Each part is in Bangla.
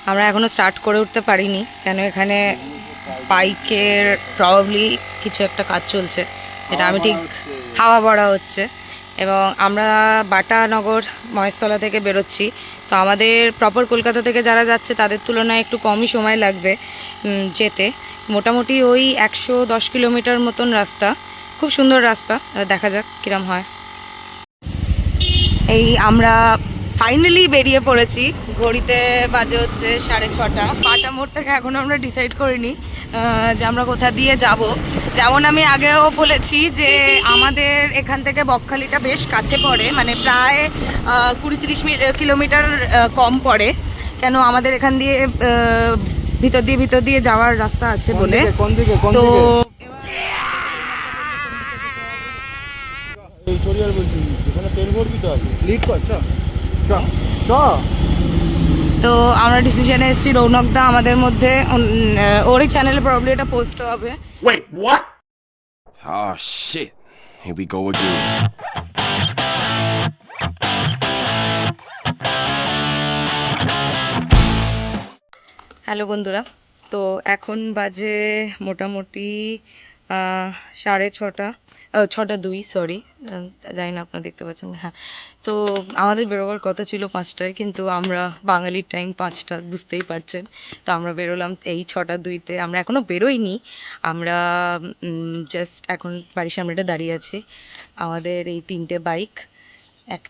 আমরা এখনও স্টার্ট করে উঠতে পারিনি, কেন এখানে বাইকের প্রবাবলি কিছু একটা কাজ চলছে, যেটা আমি ঠিক হাওয়া ভরা হচ্ছে। এবং আমরা বাটানগর মহেশতলা থেকে বেরোচ্ছি, তো আমাদের প্রপার কলকাতা থেকে যারা যাচ্ছে তাদের তুলনায় একটু কমই সময় লাগবে যেতে। মোটামুটি ওই 110 কিলোমিটার মতন রাস্তা, খুব সুন্দর রাস্তা, দেখা যাক কিরম হয়। এই আমরা ফাইনালি বেরিয়ে পড়েছি, ঘড়িতে বাজে হচ্ছে 6:30। পাটা মোড় থেকে এখনও আমরা ডিসাইড করিনি যে আমরা কোথা দিয়ে যাব। যেমন আমি আগেও বলেছি যে আমাদের এখান থেকে বকখালিটা বেশ কাছে পড়ে, মানে প্রায় 20-30 কিলোমিটার কম পড়ে, কেন আমাদের এখান দিয়ে ভিতর দিয়ে যাওয়ার রাস্তা আছে বলে। তো তো আমরা ডিসিশনে এসেছি, রৌনকদা আমাদের মধ্যে, ওরই চ্যানেলে প্রবলেম এটা পোস্ট হবে। Wait, what? Oh shit. Here we go again. Hello বন্ধুরা, তো এখন বাজে মোটামুটি 6:30, 6:02, সরি, জানি না আপনারা দেখতে পাচ্ছেন। হ্যাঁ, তো আমাদের বেরোবার কথা ছিল 5টায়, কিন্তু আমরা বাঙালির টাইম 5টা, বুঝতেই পারছেন। তো আমরা বেরোলাম এই 6:02-তে। আমরা এখনও বেরোইনি, আমরা জাস্ট এখন বাড়ির সামনেটা দাঁড়িয়ে আছি। আমাদের এই 3টে বাইক, 1,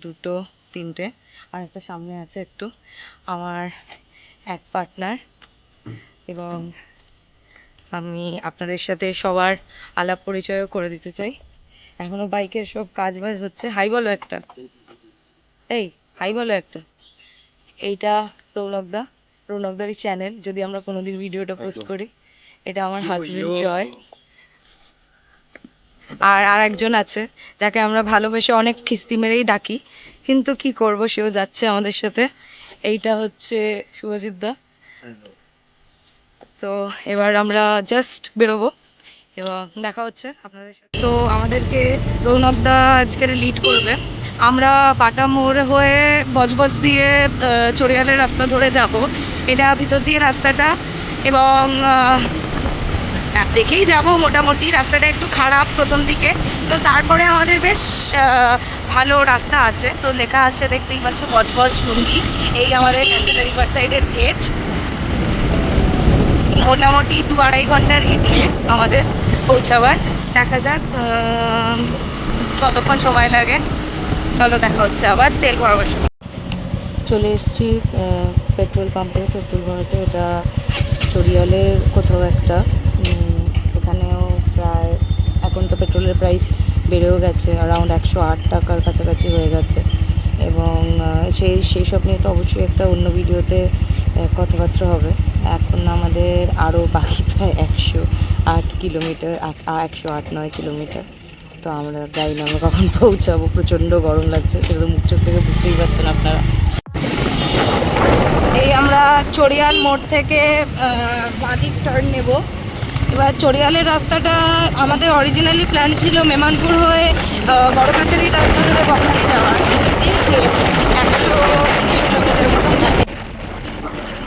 2, 3টে, আর একটা সামনে আছে একটু, আমার এক পার্টনার, এবং আমি আপনাদের সাথে সবার আলাপ পরিচয়ও করে দিতে চাই। এখনো বাইকের সব কাজ বাজ হচ্ছে। হাই বলো একটা, এই হাই বলো একটা। এইটা রৌনকদারই চ্যানেল, যদি আমরা কোনোদিন ভিডিওটা পোস্ট করি। এটা আমার হাজবেন্ড জয়। আর একজন আছে যাকে আমরা ভালোবেসে অনেক খিস্তি মেরেই ডাকি, কিন্তু কি করব, সেও যাচ্ছে আমাদের সাথে। এইটা হচ্ছে শুভজিৎ দা। তো এবার আমরা জাস্ট বেরোবো এবং দেখা হচ্ছে আপনাদের সাথে। তো আমাদেরকে রৌনকদা আজকের লিড করবে। আমরা পাটা মোড় হয়ে বজবজ দিয়ে চড়িয়ালের রাস্তা ধরে যাব। এটা ভিতর দিয়ে রাস্তাটা, এবং দেখেই যাব। মোটামুটি রাস্তাটা একটু খারাপ প্রথম দিকে, তো তারপরে আমাদের বেশ ভালো রাস্তা আছে। তো লেখা আছে, দেখতেই পাচ্ছ, বজবজ লুঙ্গি। এই আমাদের রিভার সাইডের গেট। মোটামুটি 2-2.5 ঘন্টার হেঁটে আমাদের পৌঁছাবার। দেখা যাক কতক্ষণ সময় লাগে। চলো, দেখা হচ্ছে আবার তেল ভরাবার সময়। চলে এসেছি পেট্রোল পাম্পে, পেট্রোল ভরাতে। এটা চড়িয়ালের কোথাও একটা। এখানেও প্রায়, এখন তো পেট্রোলের প্রাইস বেড়েও গেছে, অ্যারাউন্ড 108 টাকার কাছাকাছি হয়ে গেছে। এবং সেই সব নিয়ে তো অবশ্যই একটা অন্য ভিডিওতে কথাবার্তা হবে। এখন আমাদের আরও বাকি প্রায় 108 কিলোমিটার, 108-9 কিলোমিটার। তো আমরা যাই না আমরা কখন পৌঁছাবো। প্রচণ্ড গরম লাগছে, সেটা তো মুখ চোখ থেকে বুঝতেই পারছেন আপনারা। এই আমরা চড়িয়াল মোড় থেকে বাঁদিক টার্ন নেব। এবার চড়িয়ালের রাস্তাটা আমাদের অরিজিনালি প্ল্যান ছিল মেমানপুর হয়ে বড় কাছারির রাস্তা ধরে বকখালি যাওয়ার। 119 কিলোমিটার মতো থাকে।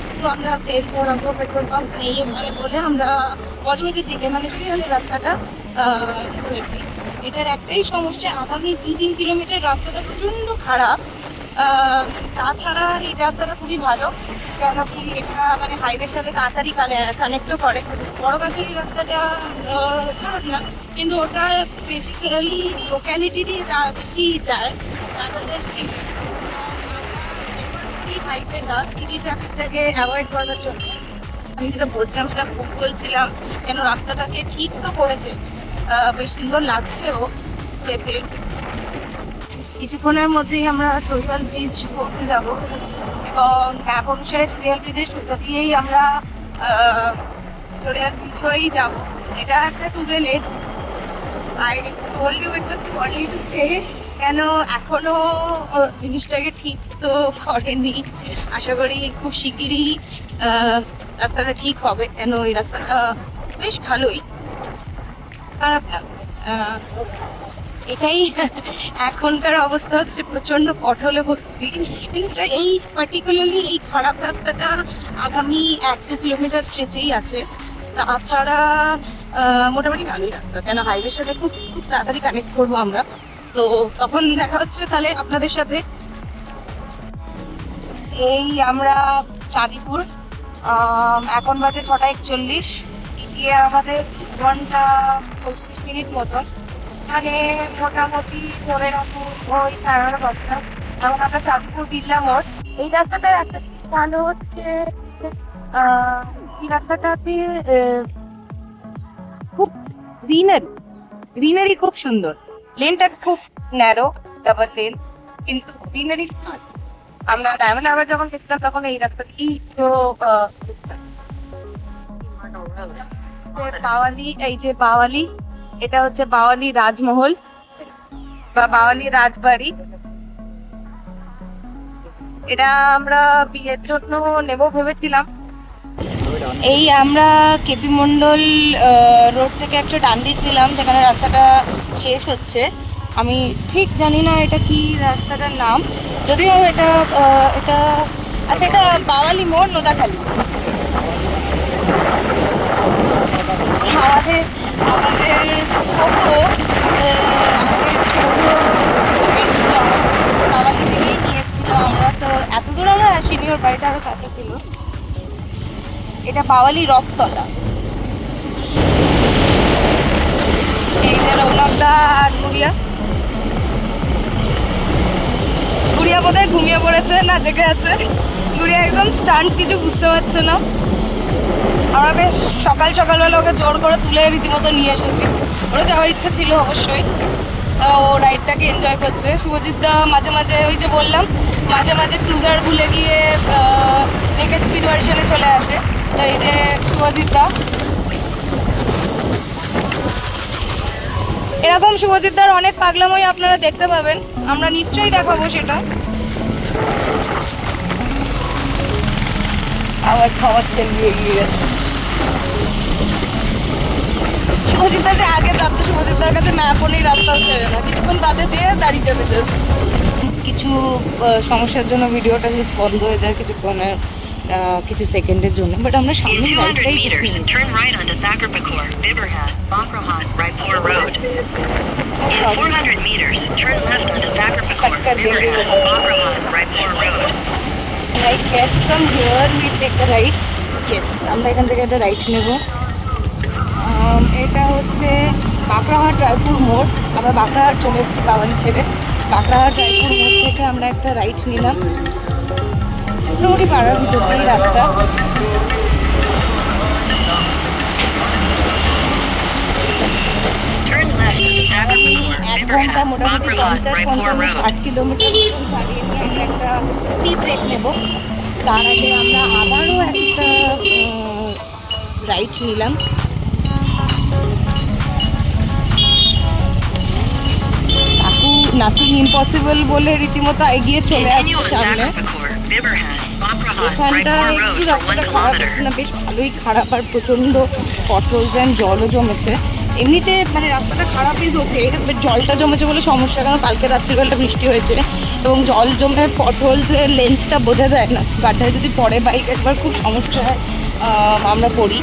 কিন্তু আমরা তেল ভরাবো, পেট্রোল পাম্প নেই ওখানে বলে আমরা বজবজের দিকে, মানে চড়িয়ালের রাস্তাটা ঘুরেছি। এটার একটাই সমস্যা, আগামী 2-3 কিলোমিটার রাস্তাটা প্রচণ্ড খারাপ। তাছাড়া এই রাস্তাটা খুবই ভালো, কেন কি এটা মানে হাইওয়ের সাথে তাড়াতাড়ি কানেক্টও করে। বড় কাছারি রাস্তাটা খারাপ না, কিন্তু ওটা বেসিক্যালি লোক্যালিটি দিয়ে বেশি যায় তাদের। হাইওয়েটা সিটি ট্রাফিক থেকে অ্যাভয়েড করার জন্য আমি যেটা বলছিলাম সেটা খুব বলছিলাম, কেন রাস্তাটাকে ঠিক তো করেছে, বেশ সুন্দর লাগছেও যেতে। কিছুক্ষণের মধ্যেই আমরা চড়িয়াল ব্রিজ পৌঁছে যাব, এবং ম্যাপ অনুসারে চড়িয়াল ব্রিজের সোজা দিয়েই আমরা চড়িয়াল ব্রিজ হয়েই যাব। এটা একটা two way lane. I told you it was too early to say, কেন এখনো জিনিসটাকে ঠিক তো করেনি। আশা করি খুব শিগগিরই রাস্তাটা ঠিক হবে, কেন এই রাস্তাটা বেশ ভালোই, খারাপ না। এটাই এখনকার অবস্থা হচ্ছে, প্রচন্ড পটলে ভর্তি। কিন্তু এই পার্টিকুলারলি এই খারাপ রাস্তাটা আগামী 1-2 কিলোমিটার স্ট্রেচেই আছে। তাছাড়া মোটামুটি ভালোই রাস্তা, কেন হাইওয়ের সাথে খুব খুব তাড়াতাড়ি কানেক্ট করবো আমরা। তো তখন দেখা হচ্ছে তাহলে আপনাদের সাথে। এই আমরা চাঁদিপুর, এখন বাজে 6:41, গিয়ে আমাদের 2 ঘন্টা 35 মিনিট মতন, মানে মোটামুটি ধরে রাখুন ওই 9:30-10টা। এখন আমরা চাঁদিপুর বিড়লা মোড়। এই রাস্তাটার একটা জিনিস ভালো হচ্ছে, এই রাস্তাটাতে খুব গ্রিনারি খুব সুন্দর। লেনটা খুব ন্যারো, ডাবল লেন, কিন্তু গ্রিনারি। আমরা ডায়মন্ড হারবার যখন গেছিলাম তখন এই রাস্তাটি বাওয়ালি, এই যে বাওয়ালি, এটা হচ্ছে বাওয়ালি রাজমহল বা বাওয়ালি রাজবাড়ি। এটা আমরা বিয়ের জন্য নেব ভেবেছিলাম। এই আমরা কেপি মন্ডল রোড থেকে একটা ডান দিক দিলাম, যেখানে রাস্তাটা শেষ হচ্ছে। আমি ঠিক জানি না এটা কি রাস্তাটার নাম, যদিও এটা আচ্ছা, এটা বাওয়ালি মোড়, নোদাখালী। আমাদের আমাদের ছোট বাওয়ালি থেকেই নিয়েছিল আমরা, তো এত দূর আমরা আসিনি, ওর বাড়িটা আরো কাছে ছিল। এটা বাওয়ালি রথতলা। এই যে রৌনকদা আর গুড়িয়া বোধহয় ঘুমিয়ে পড়েছে, না জেগে আছে। গুড়িয়া একদম স্টান্ট, কিছু বুঝতে পারছে না। আমরা বেশ সকালবেলা ওকে জোর করে তুলে রীতিমতো নিয়ে এসেছি। ওরা যাওয়ার ইচ্ছা ছিল অবশ্যই, ও রাইডটাকে এনজয় করছে। শুভজিৎ দা মাঝে মাঝে, ওই যে বললাম, মাঝে মাঝে ক্রুজার ভুলে গিয়ে নেকেড স্পিড ভার্সনে চলে আসে। তো এই যে শুভজিৎ দা, এরকম শুভজিৎ দার অনেক পাগলাময় আপনারা দেখতে পাবেন, আমরা নিশ্চয়ই দেখাবো সেটা। আবার খাওয়ার ছেলে এগিয়ে গেছে। শুভজিৎ দা যে আগে যাচ্ছে, শুভজিৎ দার কাছে ম্যাপও নেই, রাস্তাও ছেড়ে না, কিছুক্ষণ বাদে যেয়ে দাঁড়িয়ে যাবে। কিছু সমস্যার জন্য ভিডিওটা জাস্ট বন্ধ হয়ে যায় কিছুক্ষণের, কিছু সেকেন্ডের জন্য, বাট আমরা সামনে রাইডটাই turn right onto Thakurpakor, Bibberhat, Bakrahat, Raipur Road. In 400 meters, turn left onto Thakurpakor, Bibberhat, Bakrahat, Raipur Road. I guess from here we take the right. Yes, আমরা এখান থেকে একটা রাইট নেব। এটা হচ্ছে বাঁকড়াহাট রায়পুর মোড়। আমরা বাঁকড়াহাট চলে এসেছি বাওয়ালি ছেড়ে। বাঁকড়াহাট রায়পুর মোড় থেকে আমরা একটা রাইট নিলাম। মোটামুটি পাড়ার ভিতর দিয়েই রাস্তা। আমি 1 ঘন্টা মোটামুটি 50-55-60 কিলোমিটার মতন চালিয়ে নিয়ে আমরা একটা টি ব্রেক নেব। তার আগে আমরা আবারও একটা রাইড নিলাম। কাকু নাথিং ইম্পসিবল বলে রীতিমতো এগিয়ে চলে আসছে সামনে। এখানটা একটু রাস্তাটা খারাপ হচ্ছে না, বেশ ভালোই খারাপ, আর প্রচণ্ড পটলস অ্যান্ড জলও জমেছে। এমনিতে মানে রাস্তাটা খারাপ ইজ ওকে, জলটা জমেছে বলে সমস্যা, কারণ কালকে রাত্রিবেলাটা বৃষ্টি হয়েছে এবং জল জমে পটলসের লেন্থটা বোঝা যায় না। গাড্ডায় যদি পড়ে বাইক একবার খুব সমস্যায় আমরা পড়ি।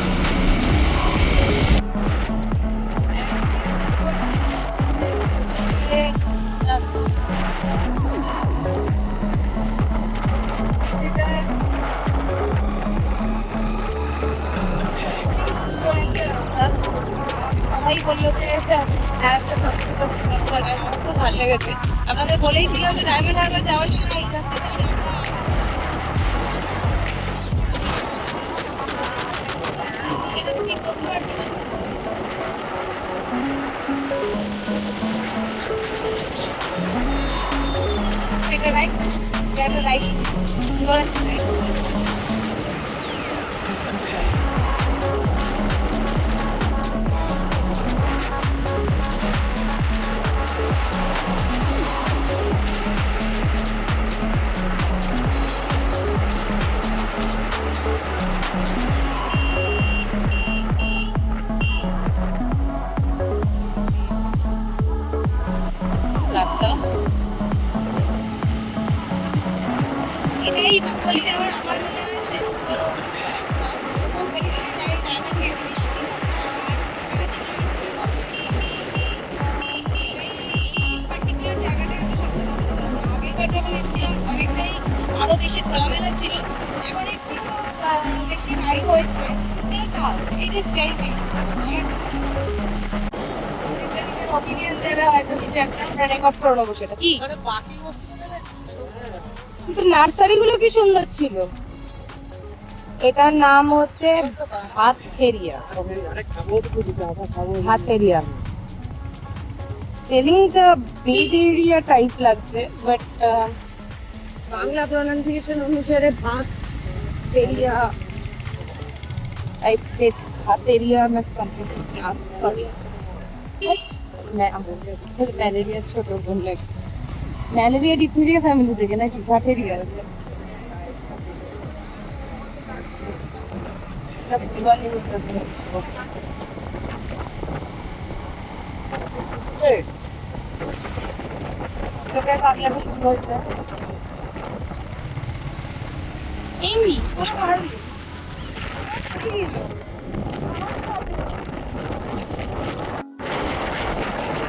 সবাই বললো যে খুব ভালো লেগেছে। আপনাদের বলেইছিলাম যে ডায়মন্ড হারবার যাওয়ার সময় এই রাস্তাটা ঠিক করতে পারবো না। এটা রাইট, এটা রাইট, রাস্তা। এটাই বাকলি যাওয়ার আমার মনে হয় শ্রেষ্ঠ রাস্তা। বাকলি থেকে ডাইরেক্ট ডায়মন্ড গেছি আমি আপনারা 8 থেকে 3 কিলোমিটার বাকলি। এটাই এই পার্টিকুলার জায়গাটা কিন্তু সবথেকে সুন্দর। আগেরবার যখন এসেছিলাম অনেকটাই আরো বেশি খোলামেলা ছিল, এখন একটু বেশি গাড়ি হয়েছে। It is very big. Opinion দেবে হয়তো কিছু একটা রেকর্ড করে নেবো সেটা কি, কিন্তু নার্সারিগুলো কি সুন্দর ছিল। এটার নাম হচ্ছে ভাতফেরিয়া। ভাতফেরিয়া স্পেলিংটা বেদেরিয়া টাইপ লাগছে, বাট বাংলা প্রনাউন্সিয়েশন অনুসারে ভাত ফেরিয়া টাইপ, ভাতেরিয়া না সামথিং, সরি। ম্যালেরিয়া ছোট বোন লাগে, ম্যালেরিয়া ডিপথেরিয়া ফ্যামিলি থেকে নাকি ভাটেরিয়া। তোদের পাগলা পছন্দ হয়েছে এমনি কোনো পারবি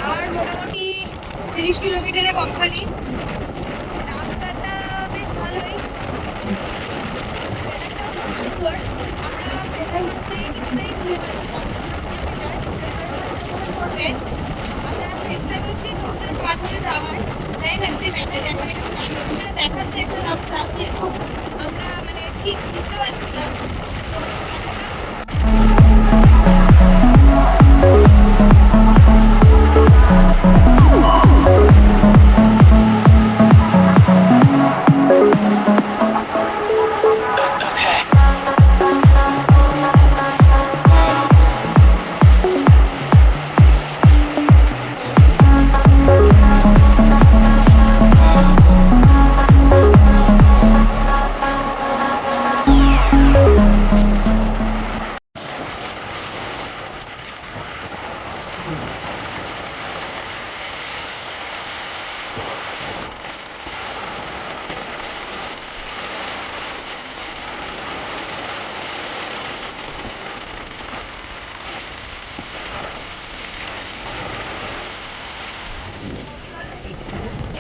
আর মোটামুটি 30 কিলোমিটারে বকখালি। রাস্তাটা বেশ ভালোই, weather-টাও খুব সুন্দর। আমরা weather হচ্ছে কিছুটাই ঘুরে বেড়াতে করবে। আমরা চেষ্টা করছি সমুদ্রের পার ধরে যাওয়ার, তাই না? যদি ম্যাপে দেখায় সেটা দেখাচ্ছে একটা রাস্তা, কিন্তু আমরা মানে ঠিক বুঝতে পারছি না। তো দেখা যাক।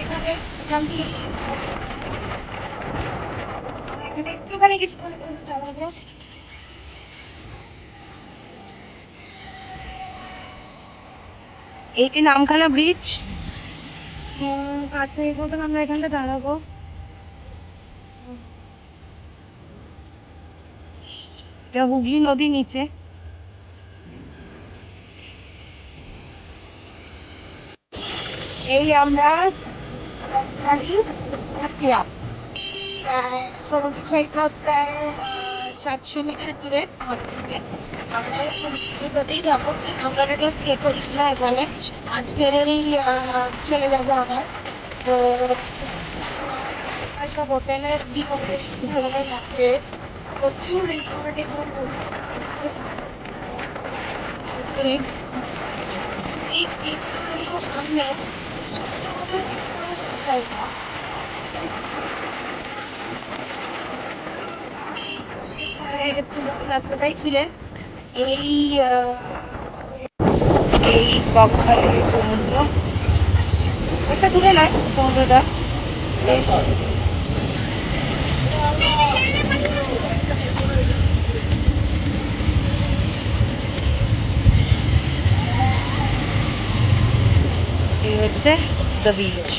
এখানে মোটামুটি এখানে একটুখানি কিছু যাওয়া যায়। এইটি নামখানা ব্রিজ। 5 মিনিট মতন আমরা এখানটা দাঁড়াবো। এটা হুগলি নদী নিচে। এই আমরা বকখালি প্রায় সমুদ্র সৈকত প্রায় 700 মিটার দূরে আমাদের থেকে। আমরা সমুদ্র সৈকতেই যাবো। আমরা একটা স্টে করেছিলাম এখানে, আজকের এই চলে যাবো আবার। তো সব হোটেলের ধরনের আছে, প্রচুর রিসোর্ট এবং এই বিচগুলো সামনে রাস্তাটাই ছিলেন এই এই বকখালি সমুদ্র। একটা দূরে নয় সমুদ্রটা, বেশ এই হচ্ছে দ্য বিচ।